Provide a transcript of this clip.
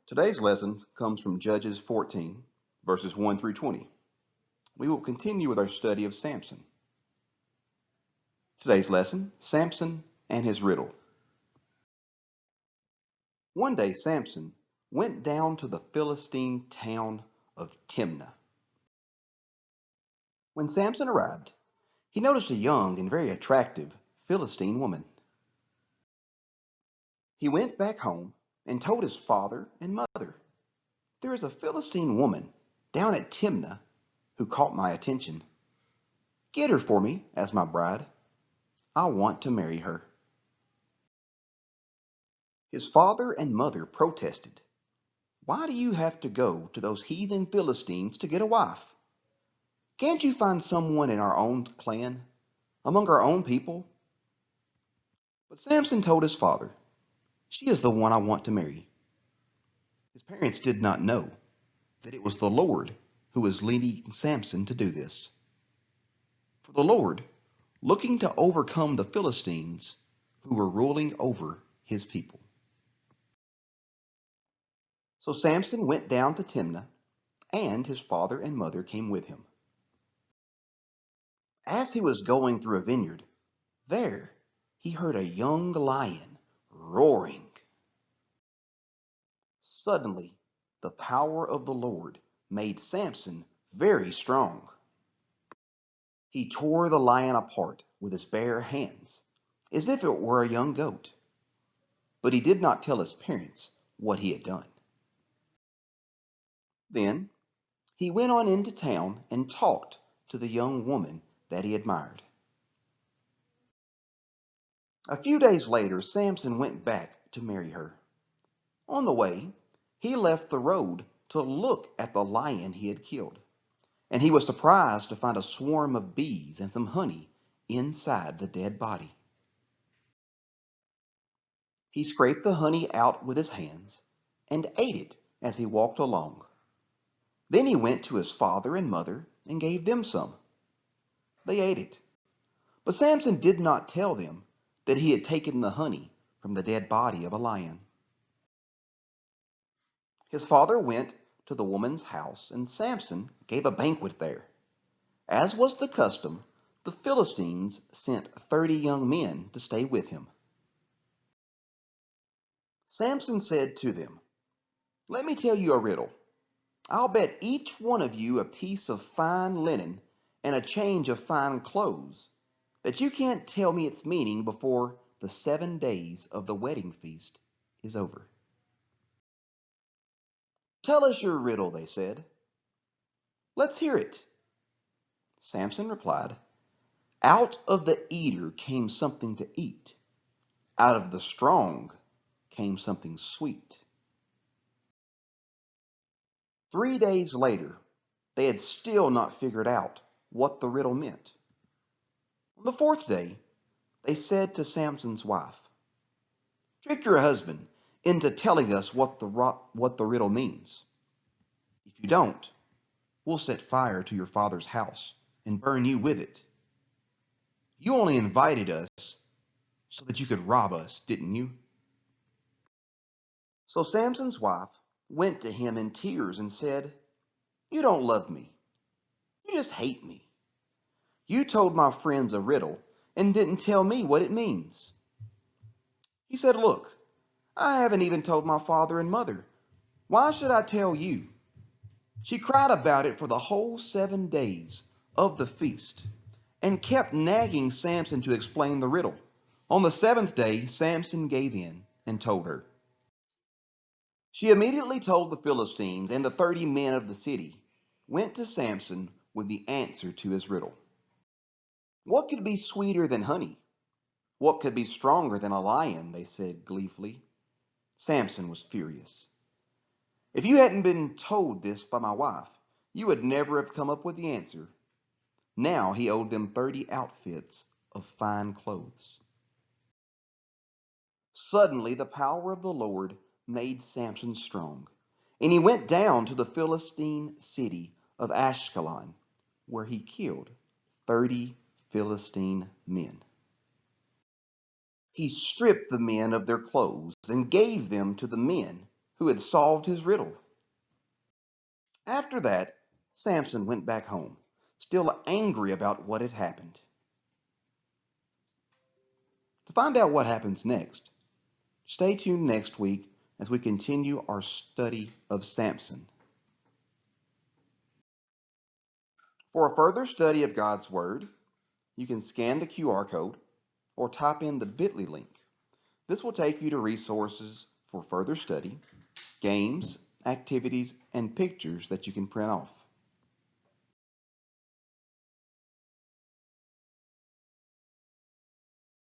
Today's lesson comes from Judges 14, verses 1 through 20. We will continue with our study of Samson. Today's lesson, Samson and his riddle. One day Samson went down to the Philistine town of Timnah. When Samson arrived, he noticed a young and very attractive Philistine woman. He went back home and told his father and mother, "There is a Philistine woman down at Timnah who caught my attention. Get her for me as my bride. I want to marry her." His father and mother protested. "Why do you have to go to those heathen Philistines to get a wife? Can't you find someone in our own clan, among our own people?" But Samson told his father, "She is the one I want to marry." His parents did not know that it was the Lord who was leading Samson to do this. For the Lord, looking to overcome the Philistines who were ruling over his people. So Samson went down to Timnah, and his father and mother came with him. As he was going through a vineyard, there he heard a young lion roaring. Suddenly, the power of the Lord made Samson very strong. He tore the lion apart with his bare hands, as if it were a young goat. But he did not tell his parents what he had done. Then he went on into town and talked to the young woman that he admired. A few days later, Samson went back to marry her. On the way, he left the road to look at the lion he had killed, and he was surprised to find a swarm of bees and some honey inside the dead body. He scraped the honey out with his hands and ate it as he walked along. Then he went to his father and mother and gave them some. They ate it, but Samson did not tell them that he had taken the honey from the dead body of a lion. His father went to the woman's house, and Samson gave a banquet there. As was the custom, the Philistines sent 30 young men to stay with him. Samson said to them, "Let me tell you a riddle. I'll bet each one of you a piece of fine linen and a change of fine clothes that you can't tell me its meaning before the 7 days of the wedding feast is over." "Tell us your riddle," they said. "Let's hear it." Samson replied, "Out of the eater came something to eat. Out of the strong came something sweet." 3 days later, they had still not figured out what the riddle meant. On the fourth day, they said to Samson's wife, "Trick your husband into telling us what the riddle means. If you don't, we'll set fire to your father's house and burn you with it. You only invited us so that you could rob us, didn't you?" So Samson's wife went to him in tears and said, "You don't love me. You just hate me. You told my friends a riddle and didn't tell me what it means." He said, "Look, I haven't even told my father and mother. Why should I tell you?" She cried about it for the whole 7 days of the feast and kept nagging Samson to explain the riddle. On the seventh day, Samson gave in and told her. She immediately told the Philistines, and the 30 men of the city went to Samson with the answer to his riddle. "What could be sweeter than honey? What could be stronger than a lion?" they said gleefully. Samson was furious. "If you hadn't been told this by my wife, you would never have come up with the answer." Now he owed them 30 outfits of fine clothes. Suddenly the power of the Lord made Samson strong, and he went down to the Philistine city of Ashkelon, where he killed 30 Philistine men. He stripped the men of their clothes and gave them to the men who had solved his riddle. After that, Samson went back home, still angry about what had happened. To find out what happens next, stay tuned next week as we continue our study of Samson. For a further study of God's Word, you can scan the QR code or type in the bit.ly link. This will take you to resources for further study, games, activities, and pictures that you can print off.